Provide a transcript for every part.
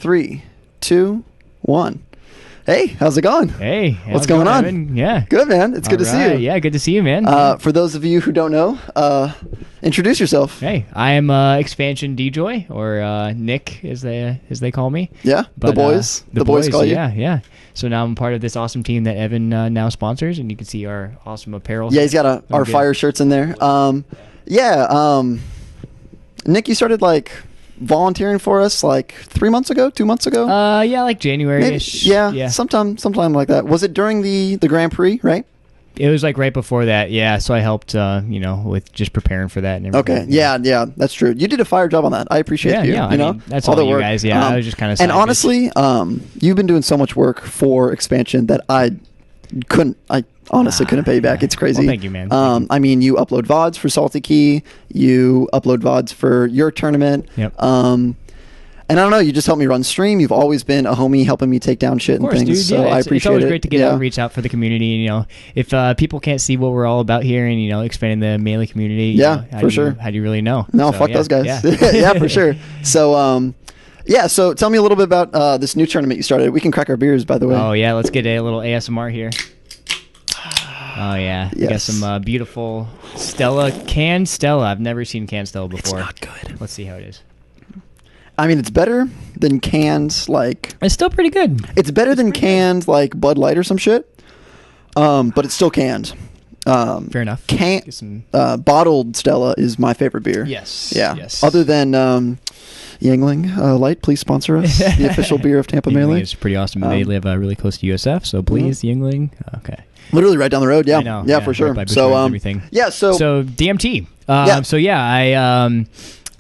3, 2, 1. Hey, how's it going? Hey, what's going on? Evan? Yeah, good, man. It's good to see you. Yeah, good to see you, man. For those of you who don't know, introduce yourself. Hey, I am Expansion DJoy, or Nick, as they call me. Yeah, But, the boys. The boys call you. Yeah. So now I'm part of this awesome team that Evan now sponsors, and you can see our awesome apparel. Yeah, he's got our fire shirts in there. Nick, you started volunteering for us 3 months ago, 2 months ago. Yeah, like January-ish. Yeah, sometime like that. Was it during the Grand Prix, right? It was right before that. Yeah, so I helped with just preparing for that and everything. Okay, yeah, that's true. You did a fire job on that. I appreciate you. Yeah, I mean, that's all the you guys. Yeah, I was just kind of. And honestly, you've been doing so much work for Expansion that I honestly couldn't pay you back. It's crazy. Well, thank you, man. I mean, you upload VODs for Salty Key. You upload VODs for your tournament. Yep. And I don't know, you just helped me run stream. You've always been a homie helping me take down shit and things. Dude, so I appreciate it. It's always great to get out, reach out for the community. And, if people can't see what we're all about here and, expanding the Melee community, for sure. How do you really know? No, fuck those guys. Yeah, yeah for sure. So, so tell me a little bit about this new tournament you started. We can crack our beers, by the way. Oh, yeah, let's get a little ASMR here. Oh, yeah. Yes. We got some beautiful canned Stella. I've never seen canned Stella before. It's not good. Let's see how it is. I mean, it's better than cans, It's still pretty good. It's better than cans, Bud Light or some shit, but it's still canned. Fair enough. Bottled Stella is my favorite beer. Yes. Yeah. Yes. Other than Yuengling Light, please sponsor us. The official beer of Tampa Melee. It's pretty awesome. They live really close to USF, so please, Yuengling. Okay. Literally right down the road. Yeah. I know. Yeah, for sure. Right So everything. Yeah. So DMT.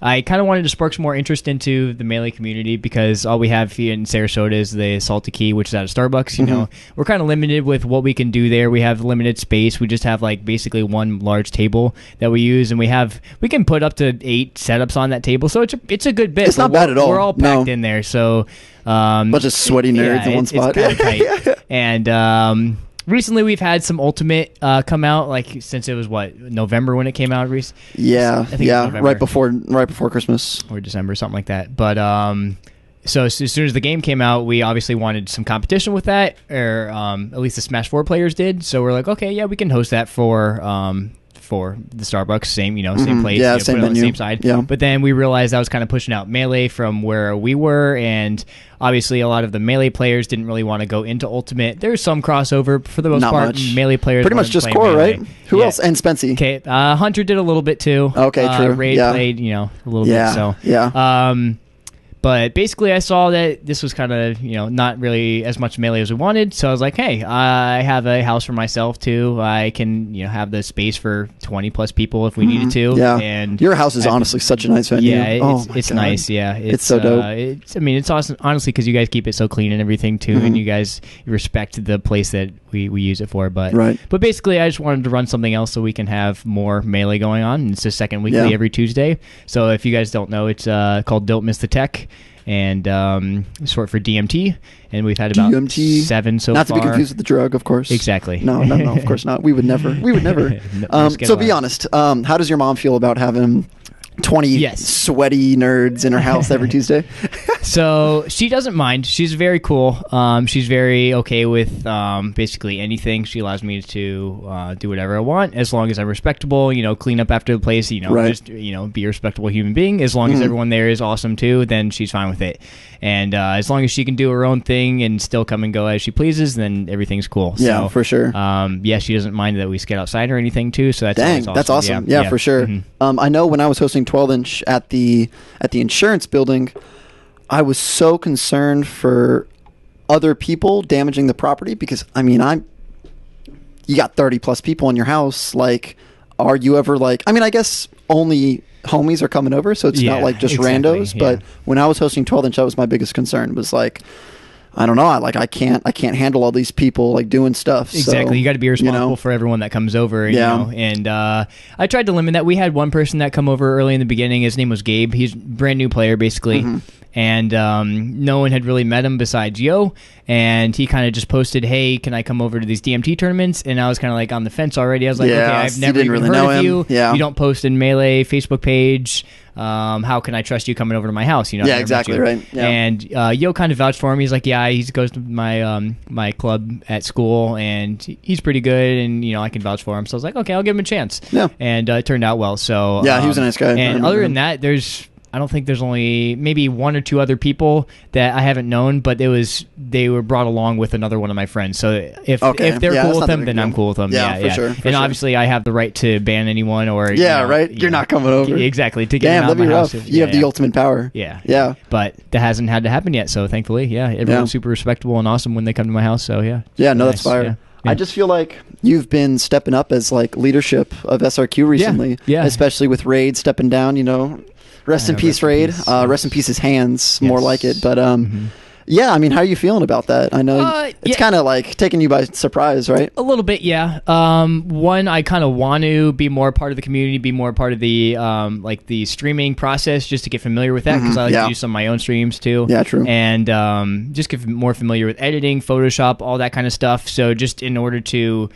I kind of wanted to spark some more interest into the Melee community because all we have here in Sarasota is the Salty Key, which is at a Starbucks. You know, we're kind of limited with what we can do there. We have limited space. We just have basically one large table that we use, and we can put up to 8 setups on that table. So it's a good bit. It's not bad at all. We're all packed in there. So bunch of sweaty nerds in one spot. It's kind of tight. And recently, we've had some Ultimate come out, since it was November when it came out. Yeah, I think it was right before Christmas or December, something like that. But so as soon as the game came out, we obviously wanted some competition with that, or at least the Smash 4 players did. So we're like, okay, yeah, we can host that for the Starbucks, same place, same put it on menu. the same side. Yeah. But then we realized that was kind of pushing out Melee from where we were, and obviously a lot of the Melee players didn't really want to go into Ultimate. There's some crossover for the most part. Much. Melee players pretty much just core, Melee. right? Who else? And Spency. Okay, Hunter did a little bit too. Okay, true. Raid played, a little bit. So yeah. But basically, I saw that this was kind of, not really as much Melee as we wanted. So I was like, hey, I have a house for myself, too. I can, have the space for 20-plus people if we needed to. Yeah. And your house is honestly such a nice venue. Yeah, it's nice. Yeah. It's so dope. It's awesome, honestly, because you guys keep it so clean and everything, too. And you guys respect the place that we use it for. But basically, I just wanted to run something else so we can have more Melee going on. It's the second weekly every Tuesday. So if you guys don't know, it's called Don't Miss the Tech. And short for DMT, and we've had about DMT. 7 so far. Not to be confused with the drug, of course. Exactly. No, of course not. We would never. So be honest. How does your mom feel about having 20 sweaty nerds in her house every Tuesday? So she doesn't mind. She's very cool. She's very okay with basically anything. She allows me to do whatever I want as long as I'm respectable. Clean up after the place. Just be a respectable human being. As long as everyone there is awesome too, then she's fine with it. And as long as she can do her own thing and still come and go as she pleases, then everything's cool. Yeah, so, for sure. She doesn't mind that we skate outside or anything too. So that's awesome. That's awesome. Yeah, for sure. I know when I was hosting 12-inch at the insurance building, I was so concerned for other people damaging the property because you got 30+ people in your house. Are you ever I guess only homies are coming over, so it's not just randos. But when I was hosting 12-inch, that was my biggest concern. Was I don't know. I can't handle all these people doing stuff. Exactly. So, you got to be responsible for everyone that comes over. And I tried to limit that. We had one person that come over early in the beginning. His name was Gabe. He's a brand new player basically. and no one had really met him besides Yo, and he kind of just posted, "Hey, can I come over to these DMT tournaments?" And I was kind of like on the fence already. I was like, "Okay, I've never even really heard know of him. you. Yeah. You don't post in Melee Facebook page. How can I trust you coming over to my house?" You know? Yeah, exactly right. Yeah. And Yo kind of vouched for him. He's like, "Yeah, he goes to my my club at school, and he's pretty good, and I can vouch for him." So I was like, "Okay, I'll give him a chance." Yeah. And it turned out well. So yeah, he was a nice guy. And other than that, I don't think there's only maybe one or two other people that I haven't known, but they were brought along with another one of my friends. So if they're cool with them, then I'm cool with them. Yeah, for sure. And obviously, I have the right to ban anyone or right. You're not coming over. Exactly. To get Damn, out of that'd my be house. rough. You have the ultimate power. Yeah. But that hasn't had to happen yet. So thankfully, everyone's super respectable and awesome when they come to my house. So yeah, no, that's fire. Yeah. I just feel like you've been stepping up as like leadership of SRQ recently, especially with Raid stepping down. Rest in peace, Raid. Rest in peace, his hands. More like it, but yeah. I mean, how are you feeling about that? I know it's kind of like taking you by surprise, right? A little bit, yeah. One, I kind of want to be more part of the community, be more part of the like the streaming process, just to get familiar with that, because I like to do some of my own streams too. Yeah, true. And just get more familiar with editing, Photoshop, all that kind of stuff. So just in order to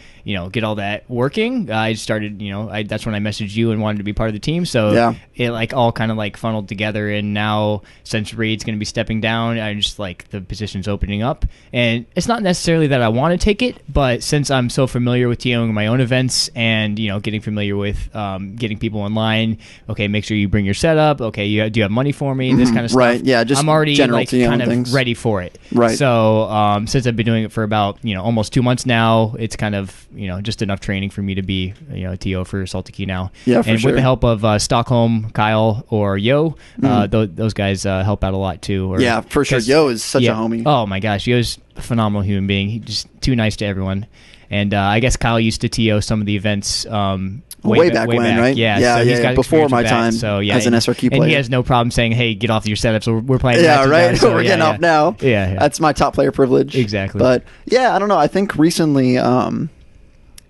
get all that working, I started. That's when I messaged you and wanted to be part of the team. So it like all kind of like funneled together. And now since Raid's going to be stepping down, I just like the position's opening up, and it's not necessarily that I want to take it, but since I'm so familiar with TOing my own events and getting familiar with getting people online, okay, make sure you bring your setup, okay, do you have money for me, this kind of stuff, right? Yeah, just I'm already like kind of things. ready for it, right? So since I've been doing it for about almost 2 months now, it's kind of just enough training for me to be a TO for Salty Key now. Yeah, for and sure. With the help of Stockholm, Kyle, or Yo, those guys help out a lot too. Yeah, for sure. Yo is such a homie. Oh my gosh, Yo's a phenomenal human being. He's just too nice to everyone. And I guess Kyle used to TO some of the events way back when, right? Yeah, so he's got before my time as an SRQ player. And he has no problem saying, "Hey, get off your setup." So we're playing. Yeah, right. Now, so we're getting off now. Yeah, that's my top player privilege. Exactly. But yeah, I don't know. I think recently,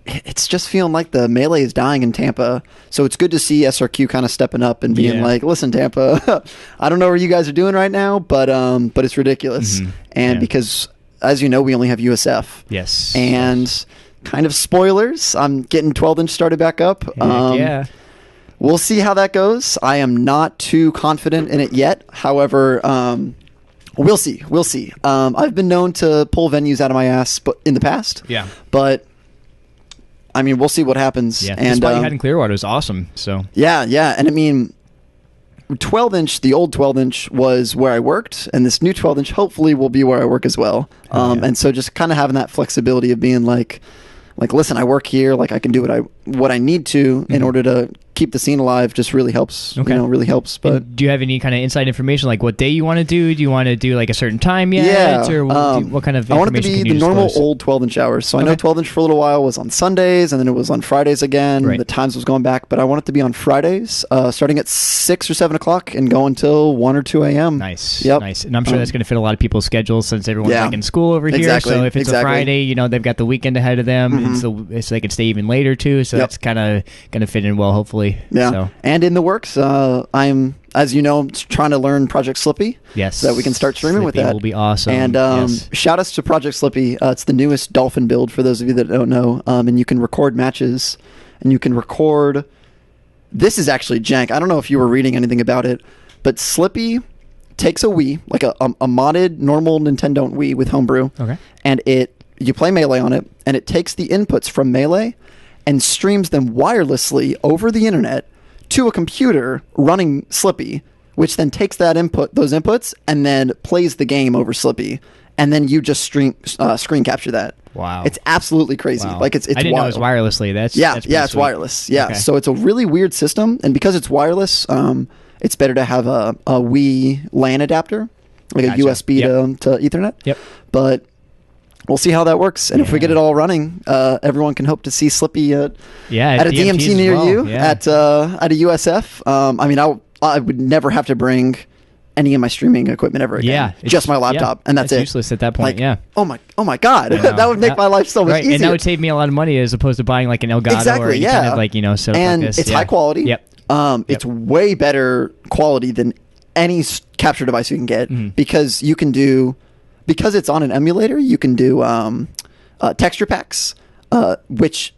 it's just feeling like the Melee is dying in Tampa. So it's good to see SRQ kind of stepping up and being like, "Listen, Tampa, I don't know what you guys are doing right now, but it's ridiculous." And because, as you know, we only have USF. Yes. And kind of spoilers, I'm getting 12-inch started back up. We'll see how that goes. I am not too confident in it yet. However, we'll see. I've been known to pull venues out of my ass in the past. Yeah. But I mean, we'll see what happens. Yeah. And the spot you had in Clearwater was awesome. So yeah. And I mean, 12-inch, the old 12-inch was where I worked, and this new 12-inch hopefully will be where I work as well. And so just kind of having that flexibility of being like, listen, I work here, like I can do what I need to in order to keep the scene alive just really helps. Really helps. But and do you have any kind of inside information, like what day you want to do? Do you want to do like a certain time yet? Yeah. Or what kind of information? I want it to be the normal old 12-inch hours. So I know 12-inch for a little while was on Sundays, and then it was on Fridays again. Right. The times was going back, but I want it to be on Fridays, starting at 6 or 7 o'clock and go until 1 or 2 a.m. Nice. Yep. Nice. And I'm sure that's going to fit a lot of people's schedules since everyone's like in school over here. So if it's a Friday, they've got the weekend ahead of them, and so they can stay even later too. So that's kind of going to fit in well, hopefully. Yeah. So. And in the works, I'm, as you know, trying to learn Project Slippy. Yes. So that we can start streaming with that. Will be awesome. And shout outs to Project Slippy. It's the newest Dolphin build for those of you that don't know. And you can record matches, and you can record. This is actually jank. I don't know if you were reading anything about it, but Slippy takes a Wii, like a modded normal Nintendo Wii with homebrew. Okay. And you play Melee on it, and it takes the inputs from Melee and streams them wirelessly over the internet to a computer running Slippy, which then takes those inputs, and then plays the game over Slippy, and then you just screen capture that. Wow, it's absolutely crazy. Wow. Like it's I didn't wild. know it was wirelessly. That's it's sweet. wireless. Yeah, okay. So it's a really weird system, and because it's wireless, it's better to have a Wii LAN adapter, like a USB to Ethernet. Yep. But we'll see how that works, and if we get it all running, everyone can hope to see Slippy at a DMT near you at a USF. I mean, I would never have to bring any of my streaming equipment ever again. Yeah, just my laptop, and that's it. Useless at that point. Oh my god, that would make my life so much easier. And that would save me a lot of money as opposed to buying like an Elgato or any kind of set up and like this. It's high quality. Yep. It's way better quality than any capture device you can get, because you can do, because it's on an emulator, you can do texture packs, which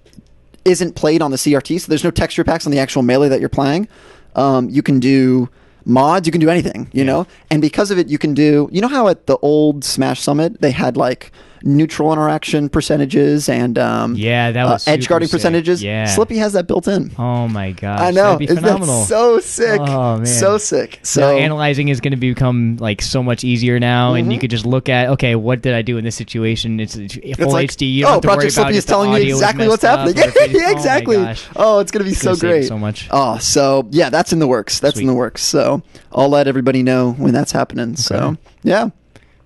isn't played on the CRT, so there's no texture packs on the actual Melee that you're playing. You can do mods, you can do anything, you know? And because of it, you can do, you know how at the old Smash Summit, they had like neutral interaction percentages and that was edge guarding sick. percentages? Yeah. Slippy has that built in. Oh my gosh. I know. That'd be Isn't that phenomenal. so sick? Oh, man. So sick. So now, analyzing is going to become like so much easier now, and you could just look at, okay, what did I do in this situation? It's full like, HD. You don't have to worry Project about Slippy if is the telling you audio is exactly messed what's happening. up or if it- Yeah, exactly. Oh, my gosh. Oh, it's going to be so Gonna save great. so much. Oh, so yeah, that's in the works. That's in the works. So I'll let everybody know when that's happening. So yeah.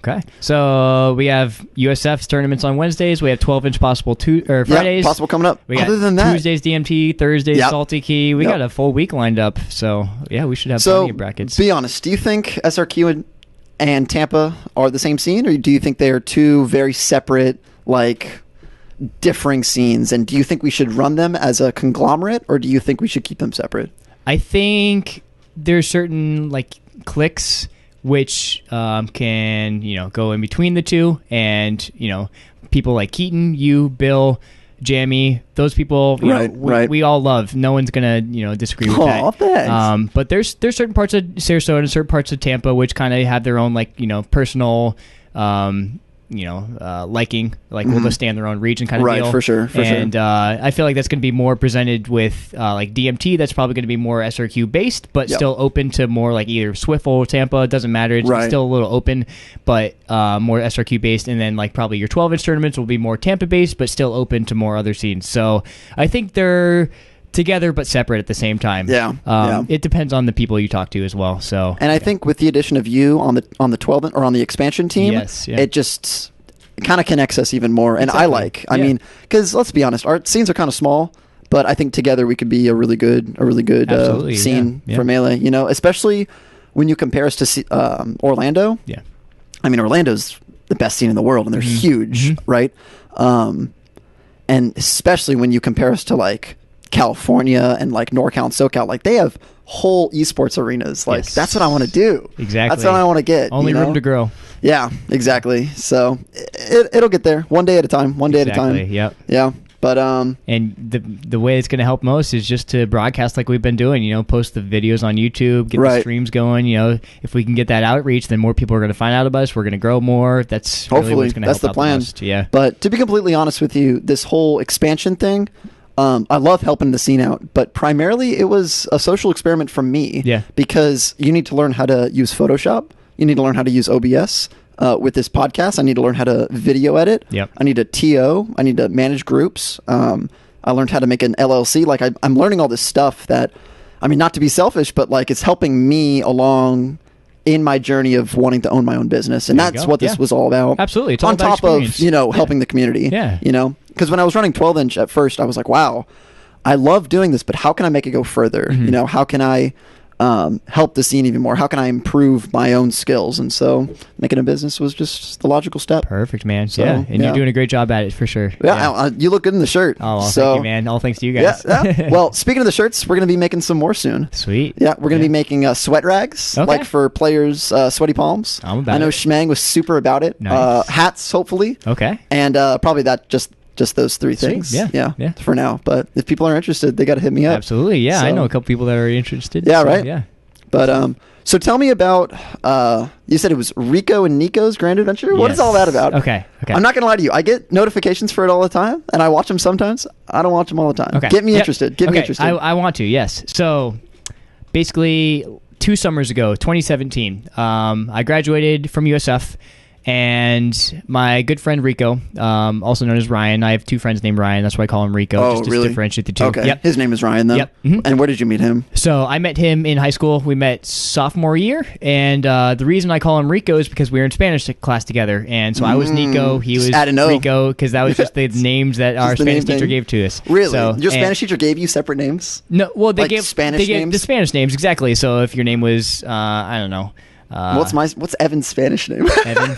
Okay. So we have USF's tournaments on Wednesdays. We have 12-inch possible Fridays. Yeah, possible coming up. We got Other than that, Tuesdays DMT, Thursdays Salty Key. We got a full week lined up. So yeah, we should have plenty of brackets. Be honest. Do you think SRQ and Tampa are the same scene, or do you think they are two very separate, like, differing scenes? And do you think we should run them as a conglomerate, or do you think we should keep them separate? I think there's certain like cliques which can, you know, go in between the two, and, you know, people like Keaton, you, Bill, Jammy, those people, you know, we all love. No one's gonna, you know, disagree with that. Thanks. But there's certain parts of Sarasota and certain parts of Tampa which kind of have their own, like, you know, personal liking, like will just stay in their own region kind of deal. For sure. And I feel like that's going to be more presented with like DMT. That's probably going to be more SRQ based, but still open to more like either Swiffle, Tampa. It doesn't matter. It's still a little open, but more SRQ based. And then like probably your 12-inch tournaments will be more Tampa based, but still open to more other scenes. So I think they're together but separate at the same time. It depends on the people you talk to as well. So, and I think with the addition of you on the 12 or on the expansion team, it just kind of connects us even more. And I mean, because let's be honest, our scenes are kind of small, but I think together we could be a really good scene for Melee. You know, especially when you compare us to Orlando. Yeah, I mean, Orlando's the best scene in the world, and they're huge, right? And especially when you compare us to like California and like NorCal and SoCal, like they have whole esports arenas. Like that's what I want to do. Exactly. That's what I want to get. Only room to grow. Yeah, exactly. So it'll get there one day at a time. One day at a time. Yep. Yeah. But and the way it's going to help most is just to broadcast like we've been doing. You know, post the videos on YouTube, get the streams going. You know, if we can get that outreach, then more people are going to find out about us. We're going to grow more. That's hopefully really what's going to help that's the plan. The most. Yeah. But to be completely honest with you, this whole expansion thing, I love helping the scene out, but primarily it was a social experiment from me. Yeah. Because you need to learn how to use Photoshop. You need to learn how to use OBS. With this podcast, I need to learn how to video edit. Yep. I need to TO. I need to manage groups. I learned how to make an LLC. Like I'm learning all this stuff that, I mean, not to be selfish, but like it's helping me along in my journey of wanting to own my own business. And that's what this was all about. Absolutely. It's all on about top of, you know, helping the community. Yeah. You know, because when I was running 12-inch at first, I was like, wow, I love doing this, but how can I make it go further? You know, how can I help the scene even more? How can I improve my own skills? And so making a business was just the logical step. Perfect, man. So, and you're doing a great job at it for sure. Yeah. You look good in the shirt. Oh, well, so, thank you, man. All thanks to you guys. Yeah. Well, speaking of the shirts, we're going to be making some more soon. Sweet. Yeah, we're going to be making sweat rags, like for players' sweaty palms. I'm about I know it. Schmang was super about it. Nice. Hats, hopefully. Okay. And probably that just those three things. Yeah. For now. But if people are interested, they got to hit me up. Absolutely. Yeah. So, I know a couple people that are interested. Yeah, so, right. Yeah. But so tell me about you said it was Rico and Nico's Grand Adventure. What is all that about? Okay. I'm not gonna lie to you. I get notifications for it all the time, and I watch them sometimes. I don't watch them all the time. Okay. Get me interested. Get me interested. I want to. Yes. So basically, 2 summers ago, 2017, I graduated from USF. And my good friend Rico, also known as Ryan, I have 2 friends named Ryan. That's why I call him Rico, just to differentiate the two. Okay, yep. His name is Ryan, though. Yep. And where did you meet him? So I met him in high school. We met sophomore year, and the reason I call him Rico is because we were in Spanish class together. And so I was Nico, he was Rico, because that was just the names that our Spanish teacher gave to us. Really? So, your Spanish teacher gave you separate names? No, well, they like gave Spanish names? The Spanish names, exactly. So if your name was, I don't know, What's Evan's Spanish name? Evan.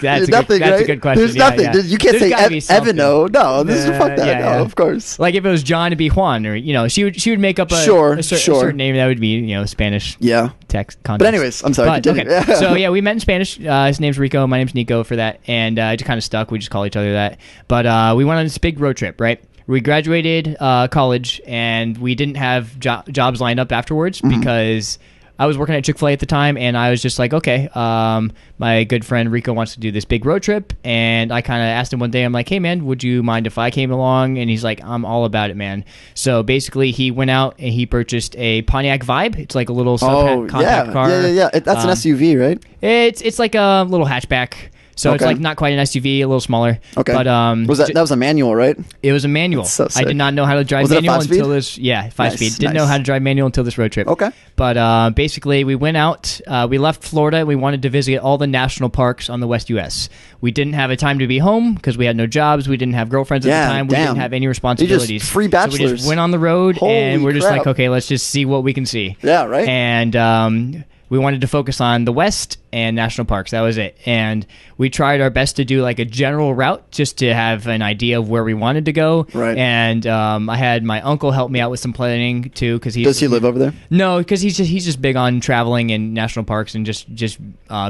That's a good question. There's nothing. You can't say Evan. No, this is fuck that. No, of course. Like if it was John, it'd be Juan, or she would make up a certain name that would be Spanish. Text context. But anyways, I'm sorry. Okay. So we met in Spanish. His name's Rico. My name's Nico for that, and it just kind of stuck. We just call each other that. But we went on this big road trip, right? We graduated college, and we didn't have jobs lined up afterwards because I was working at Chick-fil-A at the time, and I was just like, okay, my good friend Rico wants to do this big road trip, and I kind of asked him one day, I'm like, hey, man, would you mind if I came along? And he's like, I'm all about it, man. So basically, he went out and he purchased a Pontiac Vibe. It's like a little compact car. Yeah. That's an SUV, right? It's like a little hatchback. So it's like not quite an SUV, a little smaller. Okay. But that was a manual, right? It was a manual. So I did not know how to drive manual until this. Yeah, 5-speed. Didn't know how to drive manual until this road trip. Okay. But basically, we went out. We left Florida. And we wanted to visit all the national parks on the West U.S. We didn't have a time to be home because we had no jobs. We didn't have girlfriends at the time. We didn't have any responsibilities. You just free bachelors. So we just went on the road, and we're just crap. like, okay, let's just see what we can see. Yeah, right. And we wanted to focus on the West and national parks. That was it. And we tried our best to do like a general route just to have an idea of where we wanted to go. Right. And I had my uncle help me out with some planning too. Does he live over there? No, because he's just big on traveling and national parks and just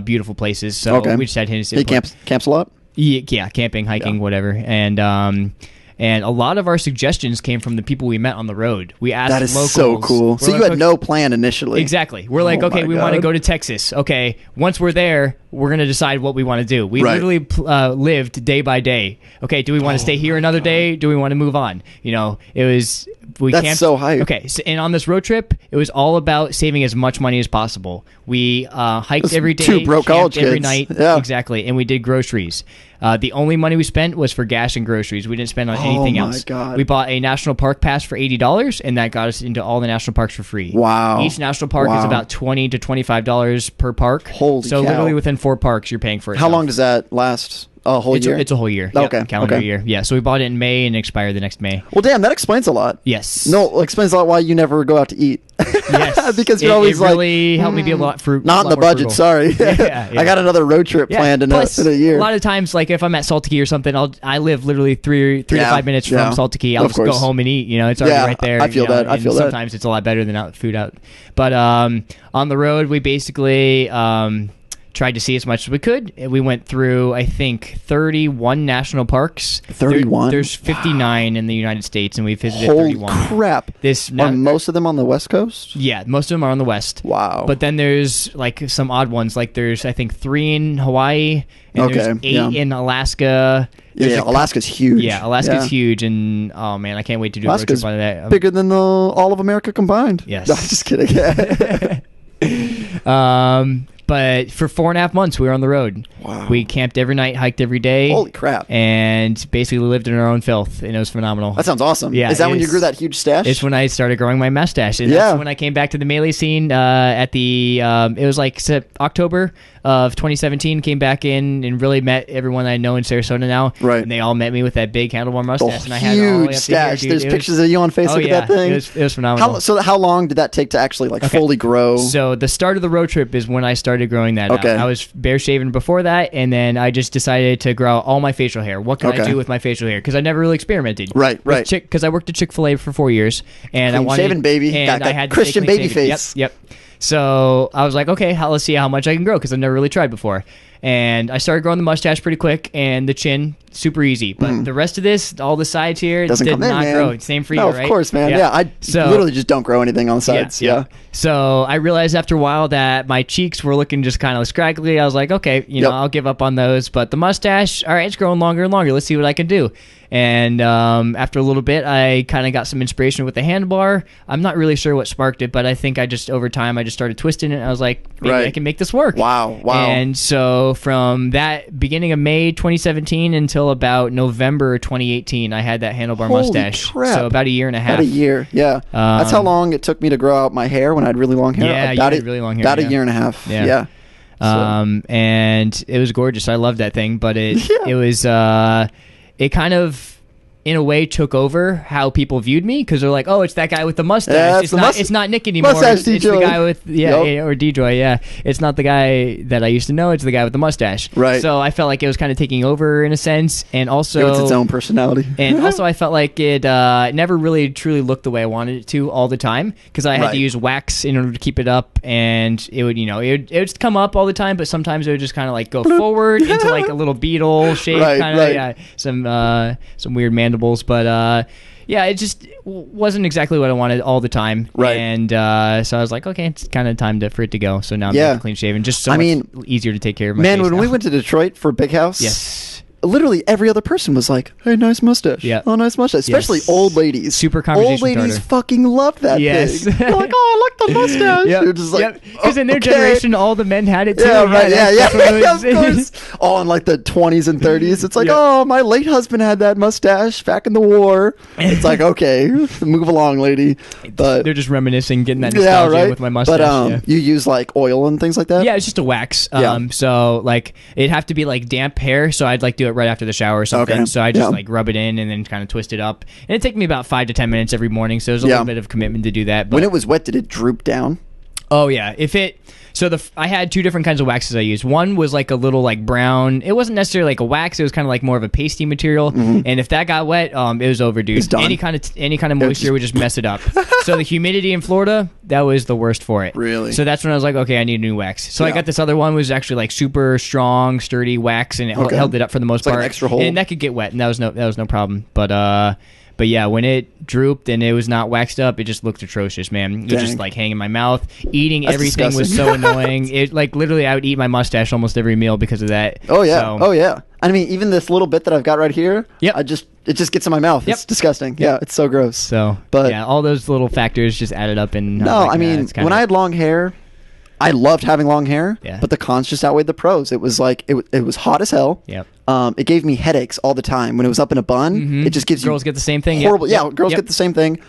beautiful places. So we just had his input. He camps a lot? Yeah, camping, hiking, whatever. And a lot of our suggestions came from the people we met on the road. We asked locals. That is so cool. So you had no plan initially. Exactly. We're like, okay, we want to go to Texas. Okay, once we're there, we're going to decide what we want to do. We literally lived day by day. Okay, do we want to stay here another day? Do we want to move on? It was... That's so hype. Okay, and on this road trip, it was all about saving as much money as possible. We hiked every day, two broke college every kids. night, exactly, and we did groceries. The only money we spent was for gas and groceries. We didn't spend on anything else. God. We bought a national park pass for $80, and that got us into all the national parks for free. Wow! Each national park is about $20 to $25 per park. Holy so cow. Literally within 4 parks, you're paying for it. How long does that last? A whole year? It's a whole year. Okay. Calendar year. Yeah. So we bought it in May and expired the next May. Well, damn, that explains a lot. Yes. No, it explains a lot why you never go out to eat. Yes. Because you're always it really helped me be a lot frugal. Not in the budget, frugal. sorry. Yeah. I got another road trip planned in a year. A lot of times, like if I'm at Saltiki or something, I live literally 3 to 5 minutes from Saltiki. I'll just go home and eat. It's already right there. I feel that. Sometimes it's a lot better than food out. But on the road, we basically... tried to see as much as we could. We went through, I think, 31 national parks. 31? There's 59 in the United States, and we visited Holy 31. Holy crap. Are most of them on the West Coast? Yeah, most of them are on the West. Wow. But then there's, like, some odd ones. Like, there's, I think, 3 in Hawaii, and there's 8 in Alaska. Alaska's huge. Yeah, Alaska's huge, and, oh, man, I can't wait to do Alaska's a road trip on that. Bigger than all of America combined. Yes. No, I'm just kidding. But for 4.5 months, we were on the road. Wow. We camped every night, hiked every day. Holy crap. And basically lived in our own filth, and it was phenomenal. That sounds awesome. Yeah, is that when you grew that huge stash? It's when I started growing my mustache. And that's when I came back to the melee scene at the, it was like October of 2017, came back in and really met everyone I know in Sarasota now. Right. And they all met me with that big handlebar mustache. And I had all huge stash. There's pictures of you on Facebook of that thing. It was phenomenal. So how long did that take to actually fully grow? So the start of the road trip is when I started growing that out. I was bare shaven before that, and then I just decided to grow out all my facial hair. What can I do with my facial hair? Because I never really experimented. Right. Because I worked at Chick-fil-A for 4 years, and I wanted shaven baby, and got I had Christian baby face. Yep. So I was like, okay, let's see how much I can grow because I've never really tried before. And I started growing the mustache pretty quick, and the chin, super easy. But the rest of this, all the sides here, doesn't did not grow. Same for you, right? Of course, man. Yeah, I literally just don't grow anything on the sides. Yeah. So I realized after a while that my cheeks were looking just kind of scraggly. I was like, okay, I'll give up on those. But the mustache, all right, it's growing longer and longer. Let's see what I can do. And after a little bit, I kind of got some inspiration with the handlebar. I'm not really sure what sparked it, but I think over time, I just started twisting it. And I was like, maybe I can make this work. Wow. And so from that beginning of May 2017 until about November 2018, I had that handlebar mustache. Crap. So about a year and a half. About a year, yeah. That's how long it took me to grow out my hair when I had really long hair. Yeah, you had really long hair. About a year and a half. Yeah. And it was gorgeous. I loved that thing, but it was it kind of in a way took over how people viewed me because they're like, oh, it's that guy with the mustache. Yeah, It's not Nick anymore. Mustache It's the DJoy. guy with or DJoy. Yeah, it's not the guy that I used to know. It's the guy with the mustache. Right. So I felt like it was kind of taking over in a sense, and also It was its own personality. and also I felt like it never really truly looked the way I wanted it to all the time because I had to use wax in order to keep it up, and it would it would come up all the time, but sometimes it would just kind of like go forward into like a little beetle shape, kind of some weird mandibles, but yeah, it just wasn't exactly what I wanted all the time. Right. And so I was like, okay, it's kind of time for it to go. So now I'm clean shaven, just so much easier to take care of my face when now. we went to Detroit for Big House, yes, literally every other person was like, hey, nice mustache. Yeah. Oh, nice mustache. Especially old ladies. Super conversation Old ladies starter. fucking loved that Yes. thing. They're like, oh, I like the mustache. You're just like, because in their generation, all the men had it too. Yeah, right. That's what it was. Of course. All in like the 20s and 30s. It's like, oh, my late husband had that mustache back in the war. It's like, okay, move along, lady. But they're just reminiscing, getting that nostalgia with my mustache. But you use like oil and things like that? Yeah, it's just a wax. So like it'd have to be like damp hair, so I'd like do it right after the shower or something. Okay. So I just like rub it in and then kind of twist it up. And it'd take me about 5 to 10 minutes every morning, so there's a little bit of commitment to do that. But when it was wet, did it droop down? Oh yeah, I had 2 different kinds of waxes I used. One was like a little like brown. It wasn't necessarily like a wax. It was kind of like more of a pasty material. And if that got wet, it was over, dude. It's done. Any kind of moisture would just mess it up. So the humidity in Florida, that was the worst for it. Really? So that's when I was like, okay, I need a new wax. So I got this other one, was actually like super strong, sturdy wax, and it held it up for the most part. Like an extra hold. And that could get wet, and that was no problem. But yeah, when it drooped and it was not waxed up, it just looked atrocious, man. It was just like hanging in my mouth. Eating everything was so annoying. It like literally, I would eat my mustache almost every meal because of that. Oh yeah. I mean, even this little bit that I've got right here, it just gets in my mouth. It's disgusting. Yeah, it's so gross. So, but yeah, all those little factors just added up. And no, I mean, when I had long hair, I loved having long hair, but the cons just outweighed the pros. It was like it was hot as hell. Yep. It gave me headaches all the time when it was up in a bun. It just gives girls get the same thing. Horrible. Yeah, girls get the same thing.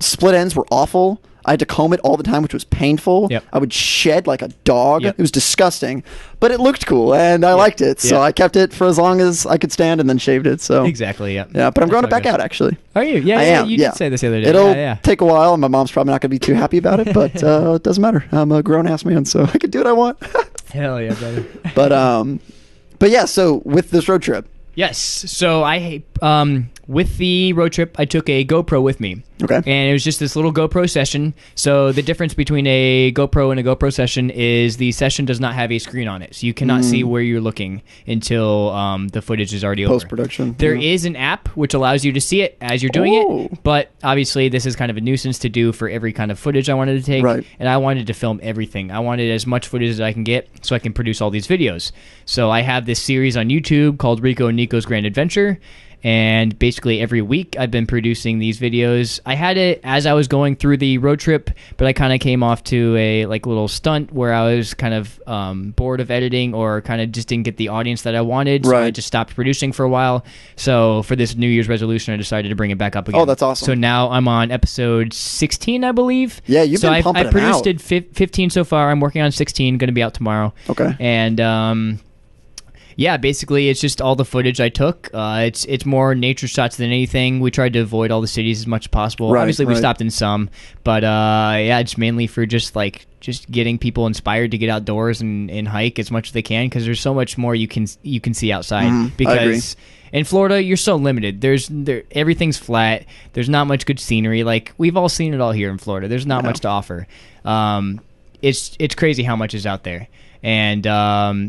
Split ends were awful. I had to comb it all the time, which was painful. Yep. I would shed like a dog. It was disgusting, but it looked cool and I liked it. So I kept it for as long as I could stand and then shaved it. So exactly. Yeah. Yeah, but I'm growing it back out actually. Are you? Yeah, I am. You did say this the other day. It'll take a while, and my mom's probably not going to be too happy about it, but it doesn't matter. I'm a grown ass man, so I can do what I want. Hell yeah, brother. But yeah. So with this road trip. Yes. So with the road trip, I took a GoPro with me. Okay. And it was just this little GoPro session. So the difference between a GoPro and a GoPro session is the session does not have a screen on it. So you cannot see where you're looking until the footage is already over. Post-production. There is an app which allows you to see it as you're doing it. But obviously this is kind of a nuisance to do for every kind of footage I wanted to take. Right. And I wanted to film everything. I wanted as much footage as I can get so I can produce all these videos. So I have this series on YouTube called Rico and Nico's Grand Adventure. And basically every week I've been producing these videos. I had it as I was going through the road trip, but I kind of came off to a like little stunt where I was kind of bored of editing or kind of just didn't get the audience that I wanted. So I just stopped producing for a while. So for this New Year's resolution, I decided to bring it back up again. Oh, that's awesome. So now I'm on episode 16, I believe. Yeah, you've been pumping them out. I produced 15 so far. I'm working on 16, going to be out tomorrow. Okay. And yeah, basically it's just all the footage I took. It's more nature shots than anything. We tried to avoid all the cities as much as possible. Right, Obviously, we stopped in some, but yeah, it's mainly for just getting people inspired to get outdoors and hike as much as they can because there's so much more you can see outside. Because in Florida, you're so limited. Everything's flat. There's not much good scenery. Like we've all seen it all here in Florida. There's not much to offer. It's crazy how much is out there. And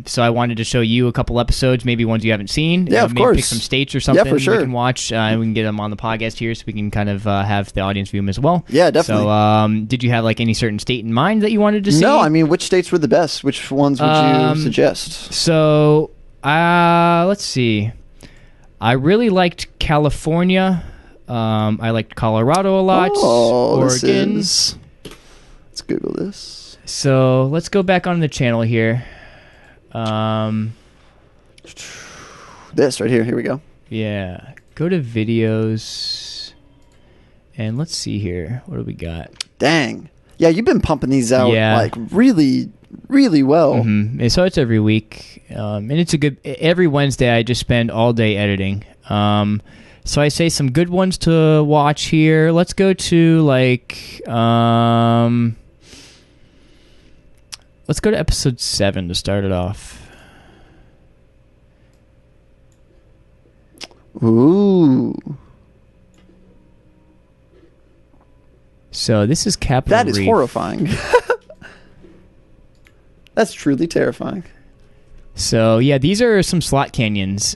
so I wanted to show you a couple episodes, maybe ones you haven't seen. Yeah, of course. Pick some states or something for sure. we can watch. And we can get them on the podcast here so we can kind of have the audience view them as well. Yeah, definitely. So did you have like any certain state in mind that you wanted to see? No, I mean, which states were the best? Which ones would you suggest? So let's see. I really liked California. I liked Colorado a lot. Oregon. Let's Google this. So let's go back on the channel here. This right here. Here we go. Yeah. Go to videos. And let's see here. What do we got? Dang. Yeah, you've been pumping these out like really really well. And so it's every week, and it's a good. Every Wednesday, I just spend all day editing. So I say some good ones to watch here. Let's go to let's go to episode 7 to start it off. Ooh. So this is Capitol That is Reef. horrifying. That's truly terrifying. So yeah, these are some slot canyons.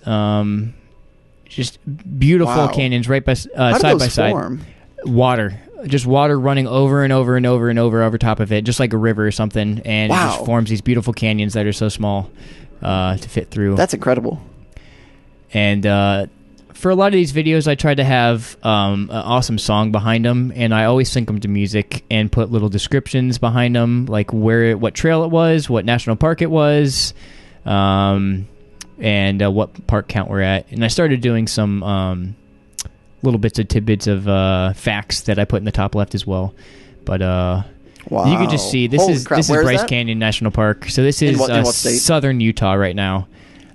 Just beautiful canyons right by side by side. Form? Water. Just water running over and over and over and over top of it, just like a river or something, and it just forms these beautiful canyons that are so small to fit through. That's incredible. And for a lot of these videos, I try to have an awesome song behind them, and I always sync them to music and put little descriptions behind them, like what trail it was, what national park it was, and what park count we're at. And I started doing some little bits of tidbits of facts that I put in the top left as well. But you can just see this is Bryce Canyon National Park. So this is in what state? Southern Utah right now.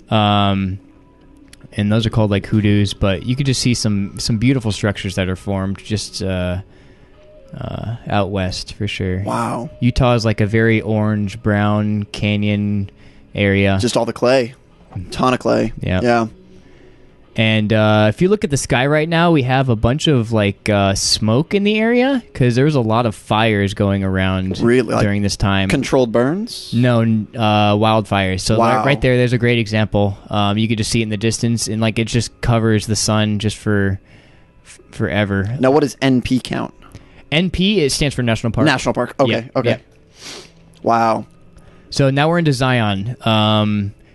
And those are called like hoodoos, but you could just see some beautiful structures that are formed just out west for sure. Wow. Utah is like a very orange brown canyon area. Just all the clay. Ton of clay. Yeah. And if you look at the sky right now, we have a bunch of like smoke in the area because there was a lot of fires going around during this time. Controlled burns? No, wildfires. So right there's a great example. You could just see it in the distance, and like it just covers the sun just for forever. Now, what does NP count? NP, it stands for National Park. National Park. Okay. Yep. Okay. Yep. Wow. So now we're into Zion.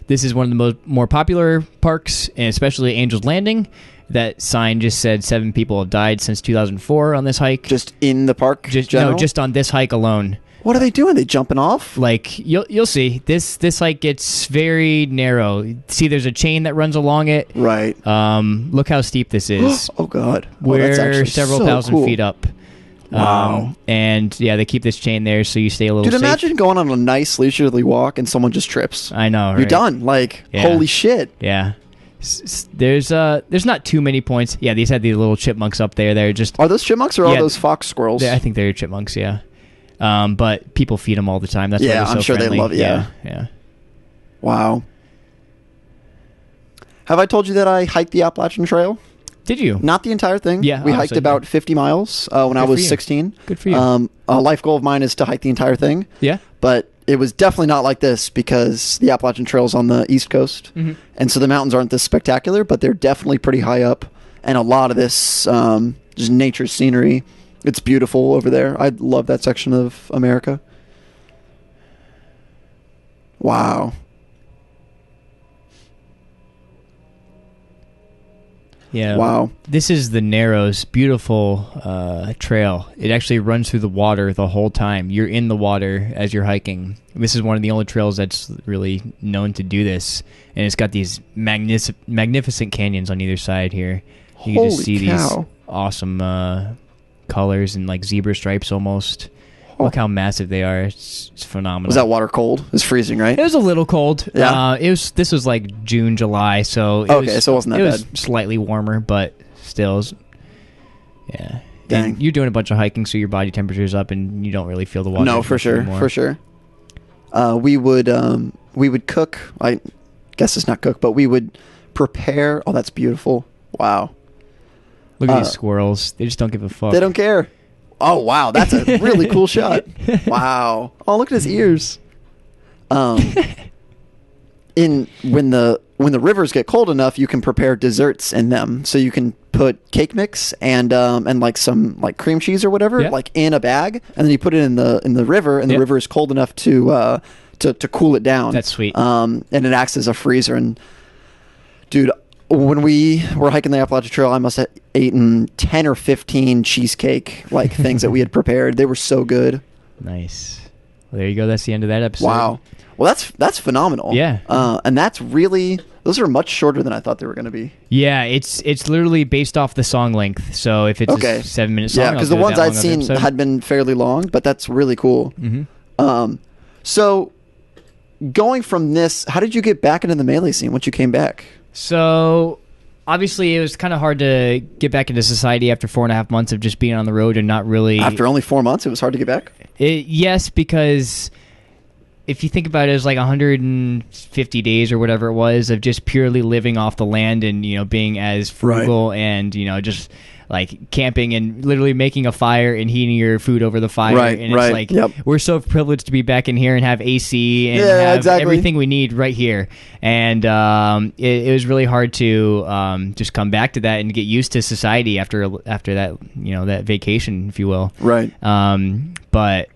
This is one of the more popular parks, and especially Angel's Landing. That sign just said 7 people have died since 2004 on this hike. Just in the park? Just on this hike alone. What are they doing? They jumping off? Like you'll see. This hike gets very narrow. See, there's a chain that runs along it. Right. Look how steep this is. Oh God. We're several thousand feet up. Wow. And yeah, they keep this chain there so you stay a little safe. Dude, imagine going on a nice leisurely walk and someone just trips. I know, right? You're done. Like, holy shit. Yeah. There's not too many points. Yeah, these had these little chipmunks up there. They're just... Are those chipmunks or are those fox squirrels? I think they're chipmunks, yeah. But people feed them all the time. That's why they're so I'm sure friendly. They love it. Yeah. Wow. Have I told you that I hiked the Appalachian Trail? Did you? Not the entire thing. Yeah. We hiked about 50 miles when I was 16. Good for you. A life goal of mine is to hike the entire thing. Yeah. But it was definitely not like this because the Appalachian Trail is on the East Coast. Mm-hmm. And so the mountains aren't this spectacular, but they're definitely pretty high up. And a lot of this just nature scenery. It's beautiful over there. I love that section of America. Wow. Yeah. Wow. This is the Narrows, beautiful trail. It actually runs through the water the whole time. You're in the water as you're hiking. This is one of the only trails that's really known to do this. And it's got these magnificent canyons on either side here. You can just see these awesome colors and like zebra stripes almost. Look how massive they are. It's phenomenal. Was that water cold? It was freezing, right? It was a little cold. Yeah. This was like June, July, so so it wasn't that bad. It was slightly warmer, but still, yeah. Dang. And you're doing a bunch of hiking, so your body temperature's up, and you don't really feel the water. No, for sure, anymore. for sure. We would cook. I guess it's not cook, but we would prepare. Oh, that's beautiful. Wow. Look at these squirrels. They just don't give a fuck. They don't care. Oh, wow. That's a really cool shot. Wow. Oh, look at his ears. When the rivers get cold enough, you can prepare desserts in them. So you can put cake mix and like some like cream cheese or whatever, like in a bag, and then you put it in the river, and the river is cold enough to cool it down. That's sweet. And it acts as a freezer. And dude, when we were hiking the Appalachian Trail, I must have eaten 10 or 15 cheesecake like things that we had prepared. They were so good. Nice. Well, there you go. That's the end of that episode. Wow. Well, that's phenomenal. Yeah. And those are much shorter than I thought they were going to be. Yeah, it's literally based off the song length. So if it's a 7-minute song, yeah, because the ones I'd seen had been fairly long, but that's really cool. Mm-hmm. So, going from this, how did you get back into the Melee scene once you came back? So, obviously, it was kind of hard to get back into society after 4.5 months of just being on the road and not really... After only 4 months, it was hard to get back? Yes, because if you think about it, it was like 150 days or whatever it was of just purely living off the land and, being as frugal and, just... like camping and literally making a fire and heating your food over the fire. And it's like, we're so privileged to be back in here and have AC and have everything we need right here. And it was really hard to just come back to that and get used to society after that, that vacation, if you will. Right. But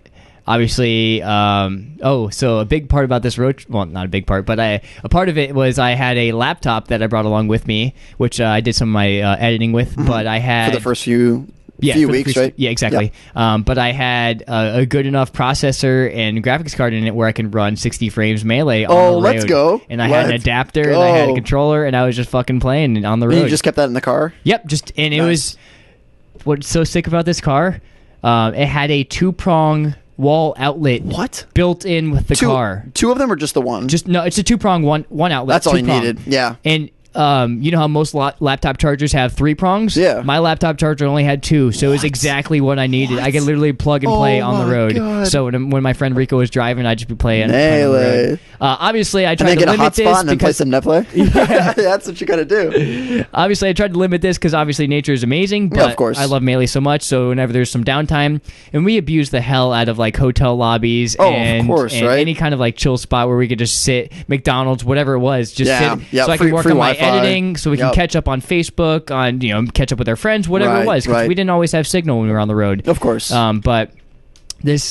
obviously, so a big part about this road, well, not a big part, but a part of it was I had a laptop that I brought along with me, which I did some of my editing with, but I had... For the first few weeks, right? Yeah, exactly. Yeah. But I had a good enough processor and graphics card in it where I can run 60 frames Melee on the road. Let's go. And I had an adapter and I had a controller and I was just fucking playing on the road. And you just kept that in the car? Yep. It was... What's so sick about this car, it had a 2-prong... wall outlet built in with the car. 2 of them or just the one? No, it's a 2-prong one outlet. That's all you needed. Yeah. And you know how most laptop chargers have 3 prongs? Yeah. My laptop charger only had 2, so it was exactly what I needed. I could literally plug and play on the road. God. So when my friend Rico was driving, I'd just be playing. Melee. Obviously, I tried to limit this and then play some Netplay. Yeah, that's what you gotta do. Obviously, I tried to limit this because obviously nature is amazing, but of course. I love Melee so much. So whenever there's some downtime, and we abuse the hell out of like hotel lobbies and any kind of like chill spot where we could just sit, McDonald's, whatever it was, just sit, so I could work on my editing, so we can catch up on Facebook, catch up with our friends, whatever it was, because we didn't always have signal when we were on the road. Of course. But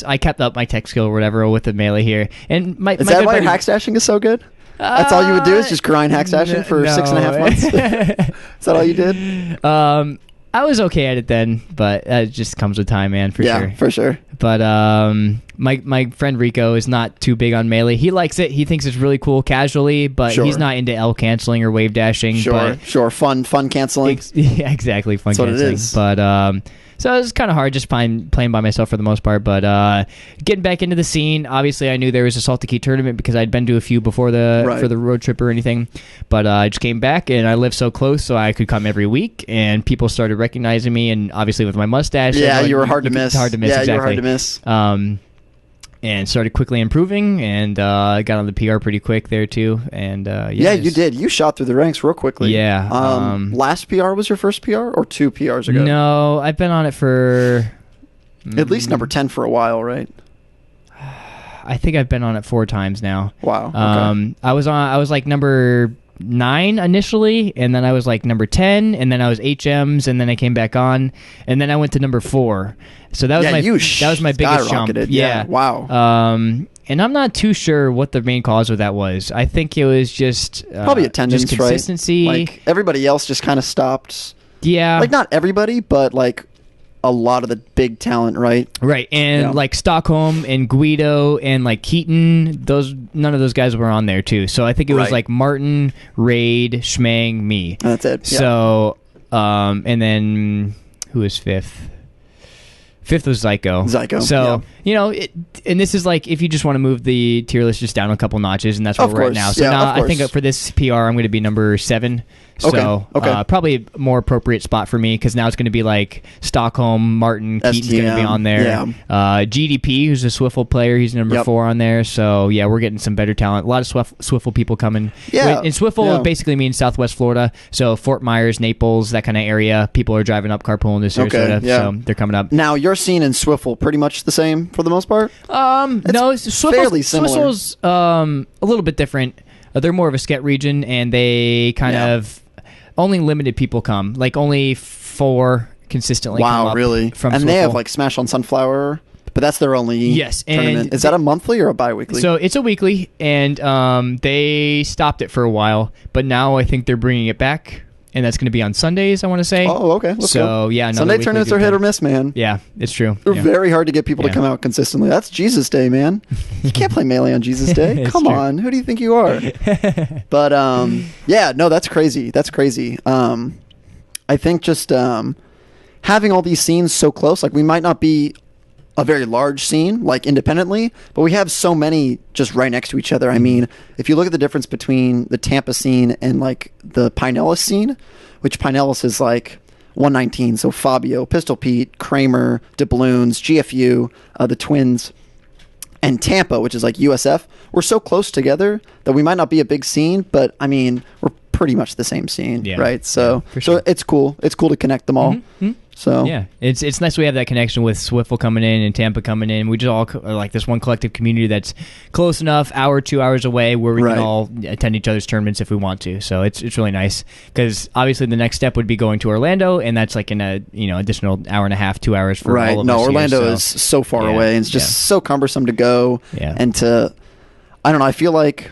I kept up my tech skill or whatever with the Melee here. And is that why your hack stashing is so good? That's all you would do is just grind hack stashing for 6.5 months? Is that all you did? I was okay at it then, but it just comes with time, man, for sure. Yeah, for sure. But my friend Rico is not too big on Melee. He likes it. He thinks it's really cool casually, but he's not into L canceling or wave dashing. Sure. Fun canceling. Yeah, exactly. Fun canceling. What it is. But so it was kind of hard just playing by myself for the most part. But getting back into the scene, obviously I knew there was a Salty Key tournament because I'd been to a few before for the road trip or anything. But I just came back and I lived so close so I could come every week. And people started recognizing me. And obviously with my mustache. Yeah, you were hard to miss. Hard to miss, exactly. You were hard to miss. And started quickly improving, and got on the PR pretty quick there too. And you did. You shot through the ranks real quickly. Yeah. Last PR was your first PR, or 2 PRs ago? No, I've been on it for at least number 10 for a while, right? I think I've been on it 4 times now. Wow. Okay. I was like number 9 initially, and then I was like number 10, and then I was HMs, and then I came back on, and then I went to number 4. So that was my biggest jump. Yeah. Wow. And I'm not too sure what the main cause of that was. I think it was just probably attendance, just consistency. Right? Like everybody else just kind of stopped. Yeah. Like not everybody, but like a lot of the big talent, right? Right. And like Stockholm and Guido and like Keaton, none of those guys were on there too. So I think it was like Martin, Raid, Schmang, me. That's it. Yeah. So and then who was 5th? 5th was Zyko. So, and this is like if you just want to move the tier list just down a couple notches, and that's where we're at now. So now I think for this PR, I'm going to be number 7. So probably a more appropriate spot for me because now it's going to be like Stockholm, Martin, Keaton's going to be on there. Yeah. GDP, who's a Swiffle player, he's number 4 on there. So yeah, we're getting some better talent. A lot of Swiffle people coming. Yeah. And Swiffle basically means Southwest Florida. So Fort Myers, Naples, that kind of area. People are driving up carpooling to Sarasota. So they're coming up. Now your scene in Swiffle pretty much the same for the most part? No, fairly similar. Swiffle's a little bit different. They're more of a sket region, and they kind of only limited people come. Like only 4 consistently come up. Wow, really? From and Swiffle. they have like Smash on Sunflower, but that's their only tournament. And is that a monthly or a bi-weekly? So it's a weekly, and they stopped it for a while, but now I think they're bringing it back. And that's going to be on Sundays, I want to say. Oh, okay. Let's go. Yeah, Sunday tournaments are hit or miss, man. Yeah, it's true. They're very hard to get people to come out consistently. That's Jesus Day, man. You can't play Melee on Jesus Day. Come on. Who do you think you are? But, that's crazy. That's crazy. I think just having all these scenes so close, like we might not be a very large scene, like independently, but we have so many just right next to each other. I mean, if you look at the difference between the Tampa scene and like the Pinellas scene, which Pinellas is like 119, so Fabio, Pistol Pete, Kramer, Doubloons, GFU, the Twins, and Tampa, which is like USF, we're so close together that we might not be a big scene, but I mean, we're pretty much the same scene, right? So, sure. So it's cool. It's cool to connect them all. Mm-hmm. So yeah, it's nice we have that connection with Swiffle coming in and Tampa coming in. We just all are like this one collective community that's close enough, hour, 2 hours away, where we can all attend each other's tournaments if we want to. So it's really nice because obviously the next step would be going to Orlando, and that's like in a additional hour and a half, 2 hours for all of us. Orlando here, is so far away, and it's just so cumbersome to go. And to, I don't know, I feel like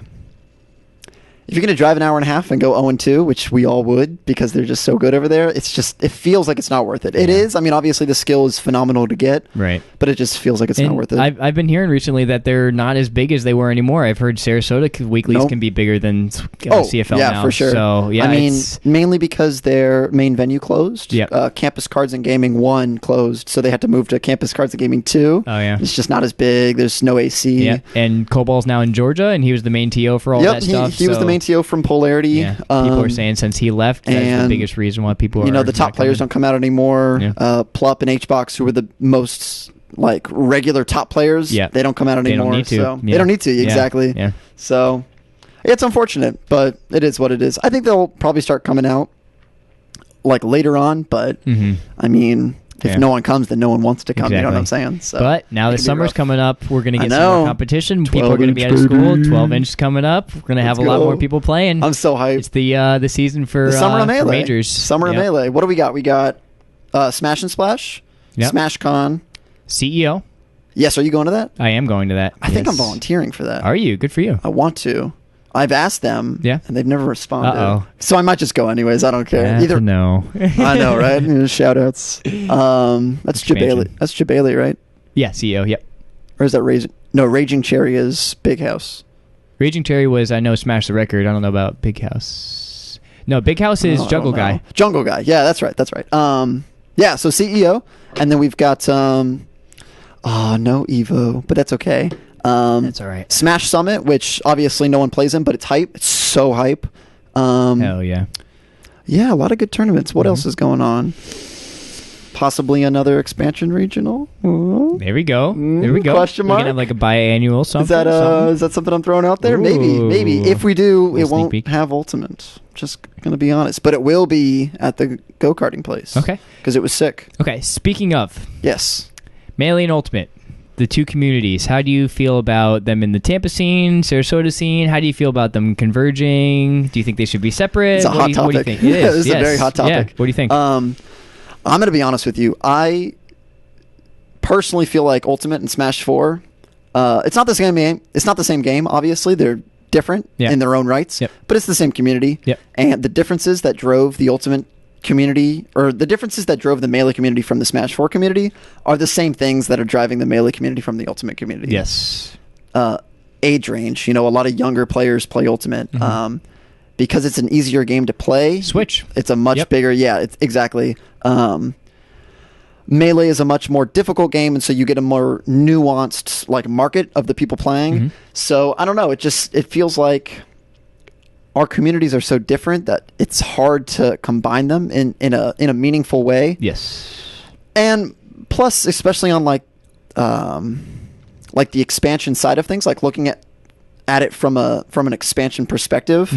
if you're going to drive an hour and a half and go 0-2, which we all would because they're just so good over there, it feels like it's not worth it. It is. I mean, obviously the skill is phenomenal to get, right? But it just feels like it's not worth it. I've been hearing recently that they're not as big as they were anymore. I've heard Sarasota weeklies can be bigger than CFL now. For sure. So, yeah, I mean, mainly because their main venue closed. Campus Cards and Gaming 1 closed, so they had to move to Campus Cards and Gaming 2. Oh, yeah. It's just not as big. There's no AC. Yeah, and Cobal's now in Georgia, and he was the main TO for all that stuff. He was the main TO from Polarity. Yeah, people are saying since he left, that's the biggest reason why people are... the top players don't come out anymore. Plup and HBox, who were the most like regular top players, they don't come out anymore. They don't need to. So they don't need to, exactly. Yeah. So it's unfortunate, but it is what it is. I think they'll probably start coming out like later on, but I mean... If no one comes, then no one wants to come. Exactly. You know what I'm saying? So but now the summer's coming up. We're going to get some more competition. People are going to be out of school. 12-inch coming up. We're going to have a lot more people playing. I'm so hyped. It's the season for Summer of Melee. majors. Summer of Melee. What do we got? We got Smash and Splash, Smash Con. CEO. Yes, are you going to that? I am going to that. I think I'm volunteering for that. Are you? Good for you. I want to. I've asked them, and they've never responded. Uh-oh. So I might just go anyways. I don't care. Either no. I know, right? Shout outs. That's Jabali. That's Jabali, right? Yeah, CEO. Yep. Or is that Raging? No, Raging Cherry is Big House. Raging Cherry was Smash the Record. I don't know about Big House. No, Big House is Jungle Guy. Jungle Guy. Yeah, that's right. That's right. Yeah. So CEO, and then we've got no Evo, but that's okay. That's all right. Smash Summit, which obviously no one plays in, but it's hype. It's so hype. Hell yeah. Yeah, a lot of good tournaments. What else is going on? Possibly another expansion regional. There we go. There we go. Question mark. We can have like a biannual something. Is that something I'm throwing out there? Ooh. Maybe. If we do, it won't have Ultimate. Just gonna be honest, but it will be at the go-karting place. Okay. Because it was sick. Okay. Speaking of, yes, Melee and Ultimate. The two communities, how do you feel about them in the Tampa scene, Sarasota scene? How do you feel about them converging? Do you think they should be separate? It's a hot topic. What do you think? It is. This is a very hot topic. Yeah. What do you think? I'm going to be honest with you. I personally feel like Ultimate and Smash 4, it's not the same game. It's not the same game, obviously. They're different in their own rights, but it's the same community. And the differences that drove the Ultimate community, or the differences that drove the Melee community from the Smash 4 community, are the same things that are driving the Melee community from the Ultimate community. Yes. Age range. A lot of younger players play Ultimate. Because it's an easier game to play. Switch. It's a much bigger, it's exactly. Melee is a much more difficult game, and so you get a more nuanced market of the people playing. So I don't know, it feels like our communities are so different that it's hard to combine them in a meaningful way. Yes. And plus, especially on the expansion side of things, looking at it from an expansion perspective,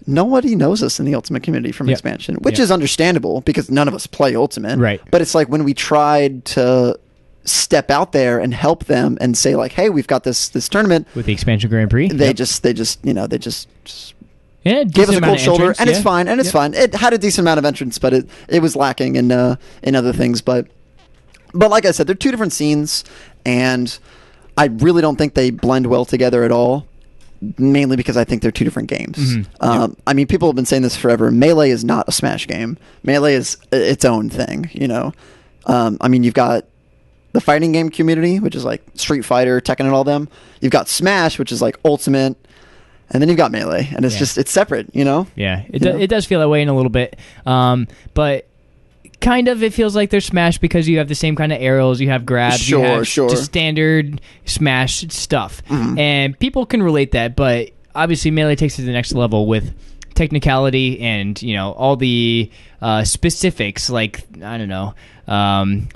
nobody knows us in the Ultimate community from expansion, which is understandable because none of us play Ultimate. Right. But it's like when we tried to step out there and help them and say hey, we've got this tournament with the expansion Grand Prix. They just gave us a cold shoulder, and it's fine, and it's fine. It had a decent amount of entrance, but it was lacking in other things. But like I said, they're two different scenes, and I really don't think they blend well together at all. Mainly because I think they're two different games. I mean, people have been saying this forever. Melee is not a Smash game. Melee is its own thing. I mean, you've got the fighting game community, which is Street Fighter, Tekken, and all them. You've got Smash, which is Ultimate. And then you've got Melee, and it's just, it's separate, Yeah, it does feel that way in a little bit. But kind of, it feels like they're Smash because you have the same kind of arrows, you have grabs, you have just standard Smash stuff. And people can relate that, but obviously Melee takes it to the next level with technicality and, you know, all the specifics, like, I don't know,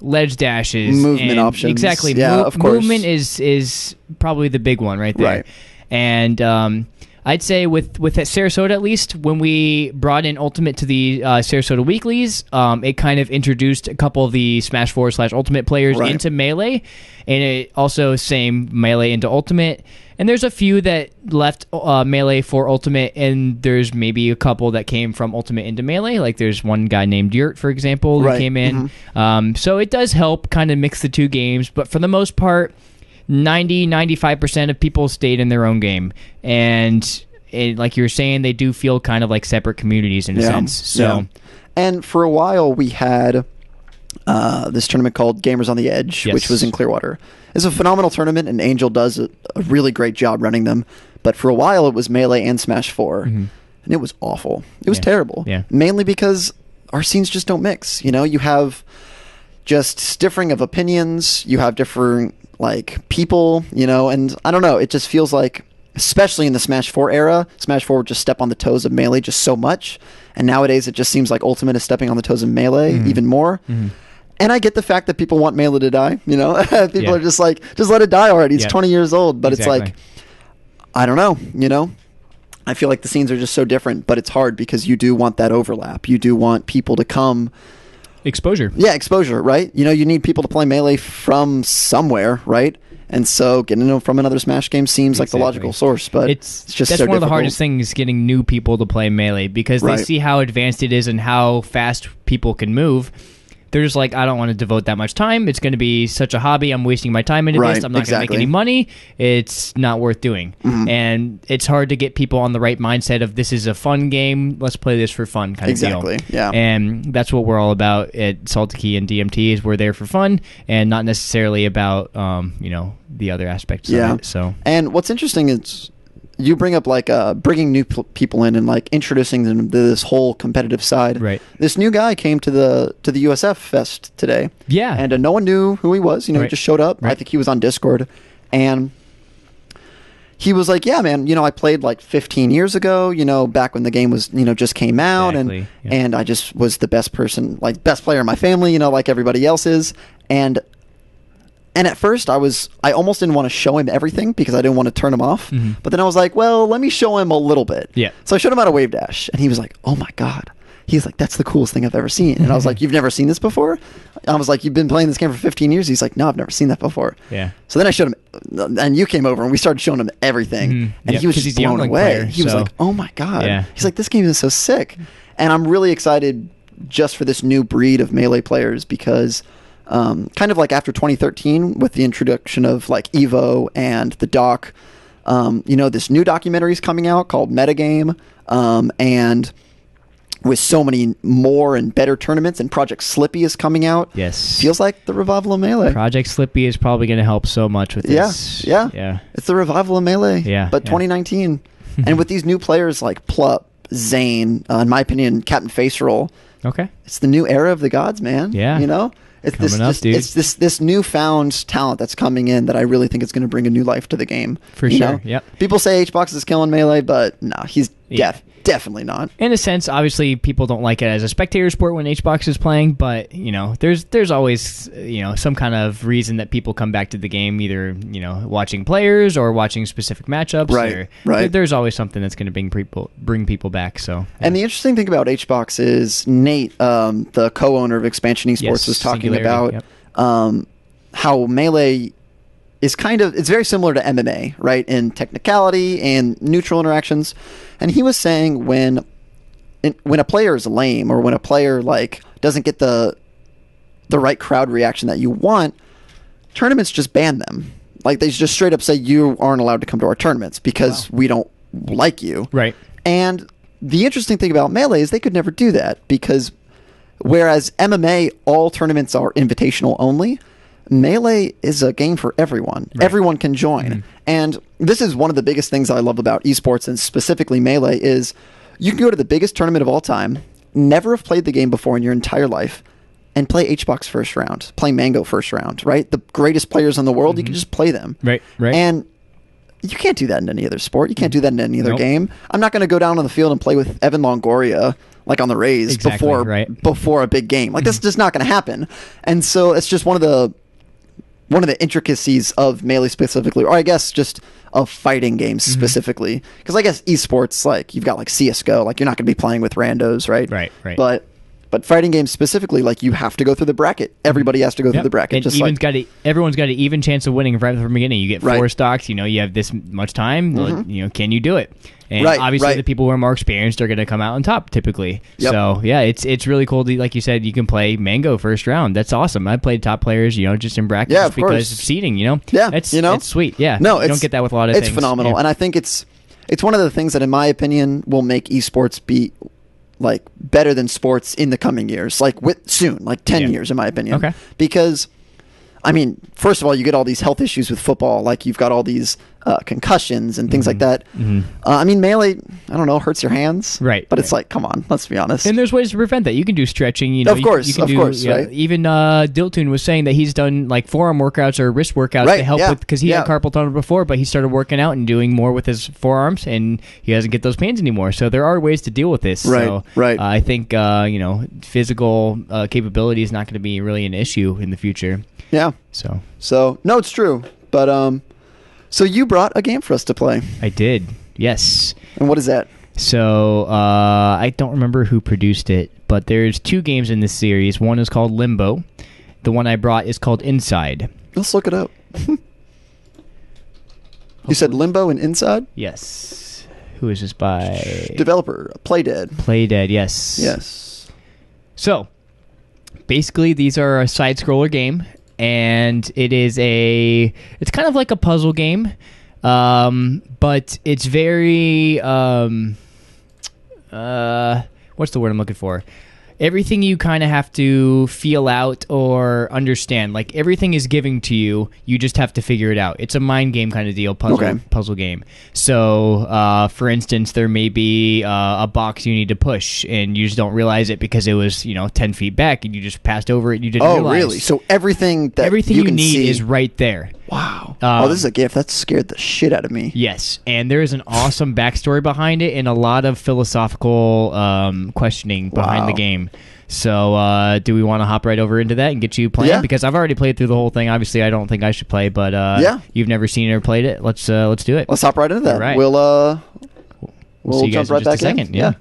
ledge dashes. Movement options. Exactly. Yeah, of course. Movement is probably the big one right there. Right. And I'd say with at Sarasota, at least, when we brought in Ultimate to the Sarasota Weeklies, it kind of introduced a couple of the Smash 4 / Ultimate players into Melee, and it also same Melee into Ultimate. And there's a few that left Melee for Ultimate, and there's maybe a couple that came from Ultimate into Melee. Like there's one guy named Yurt, for example, who came in. So it does help kind of mix the two games, but for the most part, 95% of people stayed in their own game. And like you were saying, they do feel kind of like separate communities in a sense. So, and for a while we had this tournament called Gamers on the Edge, which was in Clearwater. It's a phenomenal tournament, and Angel does a really great job running them. But for a while, it was Melee and Smash 4, and it was awful. It was terrible. Mainly because our scenes just don't mix. You know, you have just differing of opinions. You have different like people. You know, and I don't know. It just feels like, especially in the Smash 4 era, Smash 4 would just step on the toes of Melee just so much. And nowadays, it just seems like Ultimate is stepping on the toes of Melee even more. And I get the fact that people want Melee to die, you know? People are just like, just let it die already. It's 20 years old. But it's like, I don't know, you know? I feel like the scenes are just so different, but it's hard because you do want that overlap. You do want people to come. Exposure. Yeah, exposure, right? You know, you need people to play Melee from somewhere, right? And so getting them from another Smash game seems like the logical source, but it's just that's so one of the difficult. hardest things, getting new people to play Melee, because they see how advanced it is and how fast people can move. They're just like, I don't want to devote that much time. It's going to be such a hobby. I'm wasting my time into this. I'm not going to make any money. It's not worth doing. And it's hard to get people on the right mindset of, this is a fun game. Let's play this for fun kind of deal. Yeah. And that's what we're all about at Salted Key and DMT, is we're there for fun and not necessarily about, you know, the other aspects of it. So. And what's interesting is, you bring up like bringing new people in and like introducing them to this whole competitive side. Right. This new guy came to the USF Fest today. Yeah. And no one knew who he was. You know, he just showed up. I think he was on Discord, and he was like, "Yeah, man. You know, I played like 15 years ago. You know, back when the game was, you know, just came out, and I just was the best person, like best player in my family. You know, like everybody else is." And at first, I almost didn't want to show him everything because I didn't want to turn him off. But then I was like, well, let me show him a little bit. Yeah. So I showed him how to wave dash, and he was like, oh my God. He's like, that's the coolest thing I've ever seen. And I was like, you've never seen this before? I was like, you've been playing this game for 15 years? He's like, no, I've never seen that before. Yeah. So then I showed him, and you came over, and we started showing him everything. And he was just blown away. Player, he was like, oh my God. He's like, this game is so sick. And I'm really excited just for this new breed of Melee players, because kind of like after 2013 with the introduction of like Evo and the doc, you know, this new documentary is coming out called Metagame, and with so many more and better tournaments, and Project Slippy is coming out. Yes. Feels like the revival of Melee. Project Slippy is probably going to help so much with this. Yeah. It's the revival of Melee. But 2019. And with these new players like Plup, Zane, in my opinion, Captain Face Roll. Okay. It's the new era of the gods, man. Yeah. You know? It's this newfound talent that's coming in that I really think is going to bring a new life to the game. For sure. Yep. People say HBox is killing Melee, but no, he's definitely not. In a sense, obviously, people don't like it as a spectator sport when HBox is playing, but you know, there's always, you know, some kind of reason that people come back to the game, either, you know, watching players or watching specific matchups. Right. There's always something that's going to bring people back. So. And the interesting thing about HBox is Nate, the co-owner of Expansion Esports, was talking about how Melee is it's very similar to MMA, right, in technicality and neutral interactions. And he was saying when a player is lame, or when a player like doesn't get the right crowd reaction that you want, tournaments just ban them. Like they just straight up say, you aren't allowed to come to our tournaments because we don't like you. Right. And the interesting thing about Melee is they could never do that, because whereas MMA, all tournaments are invitational only, Melee is a game for everyone. Right. Everyone can join. And this is one of the biggest things I love about esports, and specifically Melee, is you can go to the biggest tournament of all time, never have played the game before in your entire life, and play HBox first round, play Mango first round, right? The greatest players in the world, you can just play them. Right. And you can't do that in any other sport. You can't do that in any other game. I'm not going to go down on the field and play with Evan Longoria like on the Rays before a big game. Like that's just not going to happen. And so it's just one of the intricacies of Melee specifically, or I guess just of fighting games specifically. Because I guess esports, like you've got like CS:GO, like you're not going to be playing with randos, right? Right. But fighting games specifically, like you have to go through the bracket. Everybody has to go through the bracket. And everyone's got an even chance of winning right from the beginning. You get 4 stocks. You have this much time. Can you do it? And obviously, the people who are more experienced are going to come out on top typically. Yep. So yeah, it's really cool. Like you said, you can play Mango first round. That's awesome. I played top players, just in brackets just because of seeding. Yeah, it's sweet. Yeah, no, you don't get that with a lot of things. It's phenomenal, and I think it's one of the things that, in my opinion, will make esports be like better than sports in the coming years, like soon, like 10 years in my opinion. Okay. Because I mean, first of all, you get all these health issues with football, like you've got all these concussions and things like that. I mean, Melee, I don't know, hurts your hands, right? But it's like, come on, let's be honest. And there's ways to prevent that. You can do stretching, Of course, right? Even Diltoon was saying that he's done like forearm workouts or wrist workouts to help with, because he had carpal tunnel before, but he started working out and doing more with his forearms, and he doesn't get those pains anymore. So there are ways to deal with this. Right. I think physical capability is not going to be really an issue in the future. Yeah. So no, it's true. But so you brought a game for us to play. I did. Yes. And what is that? So I don't remember who produced it, but there's 2 games in this series. One is called Limbo. The one I brought is called Inside. Let's look it up. You said Limbo and Inside? Yes. Who is this by? Developer, Playdead. Playdead, yes. So basically, these are a side-scroller game. And it's kind of like a puzzle game, but it's very, what's the word I'm looking for? Everything you kind of have to feel out or understand. Like everything is given to you, you just have to figure it out. It's a mind game kind of deal, puzzle game. So, for instance, there may be a box you need to push, and you just don't realize it because it was 10 feet back, and you just passed over it. And you didn't realize. Oh, really? So everything you can need see is right there. Wow. This is a gift. That scared the shit out of me. Yes, and there is an awesome backstory behind it and a lot of philosophical questioning behind the game. So do we want to hop right over into that and get you playing? Yeah. Because I've already played through the whole thing. Obviously, I don't think I should play, but you've never seen it or played it. Let's do it. Let's hop right into that. All right. We'll see you jump guys right in just back a second. in. Yeah.